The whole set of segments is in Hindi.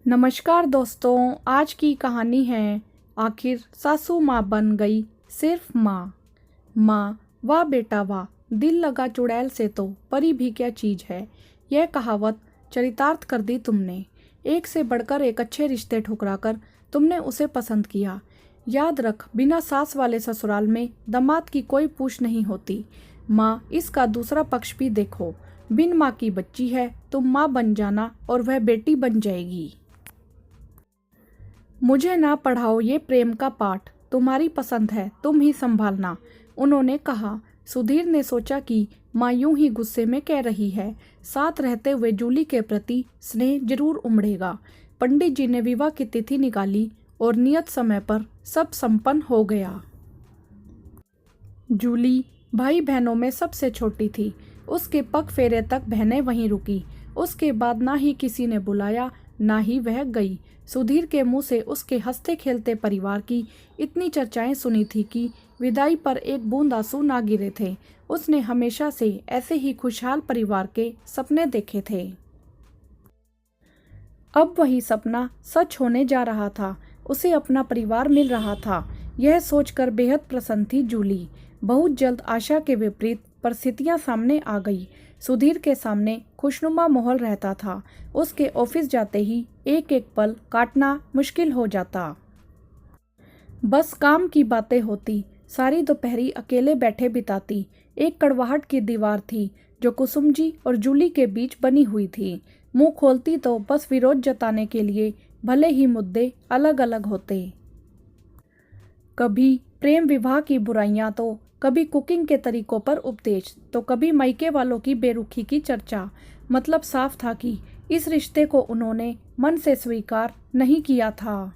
नमस्कार दोस्तों, आज की कहानी है आखिर सासू माँ बन गई सिर्फ माँ। माँ वाह बेटा वाह, दिल लगा चुड़ैल से तो परी भी क्या चीज़ है। यह कहावत चरितार्थ कर दी तुमने। एक से बढ़कर एक अच्छे रिश्ते ठुकराकर तुमने उसे पसंद किया। याद रख, बिना सास वाले ससुराल में दामाद की कोई पूछ नहीं होती। माँ, इसका दूसरा पक्ष भी देखो। बिन माँ की बच्ची है, तुम माँ बन जाना और वह बेटी बन जाएगी। मुझे ना पढ़ाओ ये प्रेम का पाठ, तुम्हारी पसंद है, तुम ही संभालना, उन्होंने कहा। सुधीर ने सोचा कि माँ यूं ही गुस्से में कह रही है, साथ रहते हुए जूली के प्रति स्नेह जरूर उमड़ेगा। पंडित जी ने विवाह की तिथि निकाली और नियत समय पर सब संपन्न हो गया। जूली भाई बहनों में सबसे छोटी थी। उसके पग फेरे तक बहनें वहीं रुकी। उसके बाद ना ही किसी ने बुलाया, ना ही वह गई। सुधीर के मुंह से उसके हंसते खेलते परिवार की इतनी चर्चाएं सुनी थी कि विदाई पर एक बूंद आंसू ना गिरे थे। उसने हमेशा से ऐसे ही खुशहाल परिवार के सपने देखे थे। अब वही सपना सच होने जा रहा था। उसे अपना परिवार मिल रहा था। यह सोचकर बेहद प्रसन्न थी जूली। बहुत जल्द आशा के विपरीत परिस्थितियां सामने आ गई। सुधीर के सामने खुशनुमा माहौल रहता था। उसके ऑफिस जाते ही एक एक पल काटना मुश्किल हो जाता। बस काम की बातें होती। सारी दोपहरी अकेले बैठे बिताती। एक कड़वाहट की दीवार थी जो कुसुम जी और जूली के बीच बनी हुई थी। मुंह खोलती तो बस विरोध जताने के लिए, भले ही मुद्दे अलग अलग होते। कभी प्रेम विवाह की बुराइयां, तो कभी कुकिंग के तरीकों पर उपदेश, तो कभी मायके वालों की बेरुखी की चर्चा। मतलब साफ था कि इस रिश्ते को उन्होंने मन से स्वीकार नहीं किया था।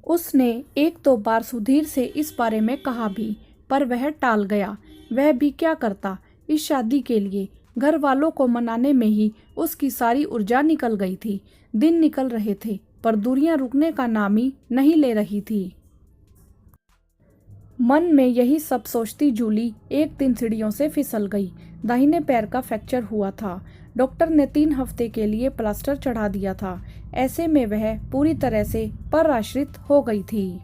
उसने एक दो बार सुधीर से इस बारे में कहा भी, पर वह टाल गया। वह भी क्या करता। इस शादी के लिए घर वालों को मनाने में ही उसकी सारी ऊर्जा निकल गई थी। दिन निकल रहे थे, पर दूरियां रुकने का नाम ही नहीं ले रही थी। मन में यही सब सोचती जूली एक दिन सीढ़ियों से फिसल गई। दाहिने पैर का फ्रैक्चर हुआ था। डॉक्टर ने 3 हफ्ते के लिए प्लास्टर चढ़ा दिया था। ऐसे में वह पूरी तरह से पराश्रित हो गई थी।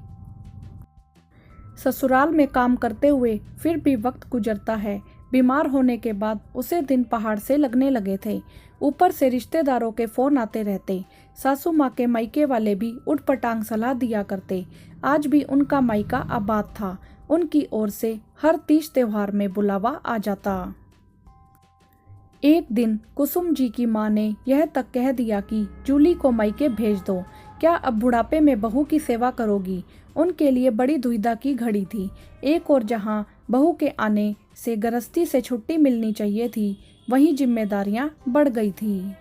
ससुराल में काम करते हुए फिर भी वक्त गुजरता है। बीमार होने के बाद उसे दिन पहाड़ से लगने लगे थे। ऊपर से रिश्तेदारों के फोन आते रहते। सासू माँ के मायके वाले भी उठपटांग सलाह दिया करते। आज भी उनका मायका आबाद था। उनकी ओर से हर तीज त्योहार में बुलावा आ जाता। एक दिन कुसुम जी की माँ ने यह तक कह दिया कि जूली को मायके भेज दो। क्या अब बुढ़ापे में बहू की सेवा करोगी। उनके लिए बड़ी दुविधा की घड़ी थी। एक और जहां बहू के आने से गृहस्थी से छुट्टी मिलनी चाहिए थी, वहीं जिम्मेदारियां बढ़ गई थी।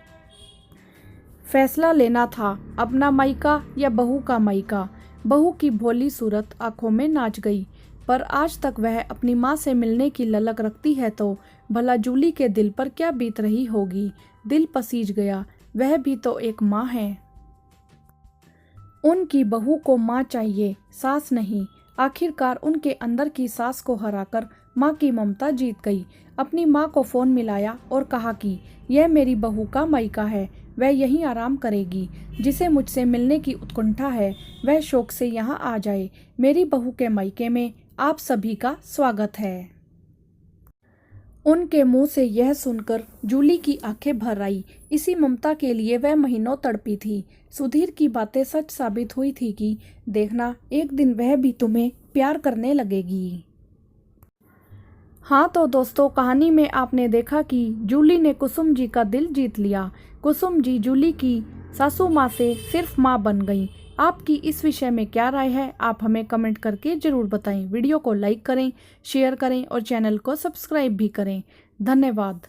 फैसला लेना था, अपना मायका या बहू का मायका। बहू की भोली सूरत आंखों में नाच गई। पर आज तक वह अपनी माँ से मिलने की ललक रखती है, तो भला जूली के दिल पर क्या बीत रही होगी। दिल पसीज गया। वह भी तो एक माँ है। उनकी बहू को माँ चाहिए, सास नहीं। आखिरकार उनके अंदर की सास को हराकर माँ की ममता जीत गई। अपनी माँ को फोन मिलाया और कहा कि यह मेरी बहू का मायका है, वह यहीं आराम करेगी। जिसे मुझसे मिलने की उत्कंठा है, वह शौक से यहाँ आ जाए। मेरी बहू के मायके में आप सभी का स्वागत है। उनके मुंह से यह सुनकर जूली की आंखें भर आई। इसी ममता के लिए वह महीनों तड़पी थी। सुधीर की बातें सच साबित हुई थी कि देखना, एक दिन वह भी तुम्हें प्यार करने लगेगी। हाँ तो दोस्तों, कहानी में आपने देखा कि जूली ने कुसुम जी का दिल जीत लिया। कुसुम जी जूली की सासू माँ से सिर्फ माँ बन गई। आपकी इस विषय में क्या राय है, आप हमें कमेंट करके जरूर बताएं। वीडियो को लाइक करें, शेयर करें और चैनल को सब्सक्राइब भी करें। धन्यवाद।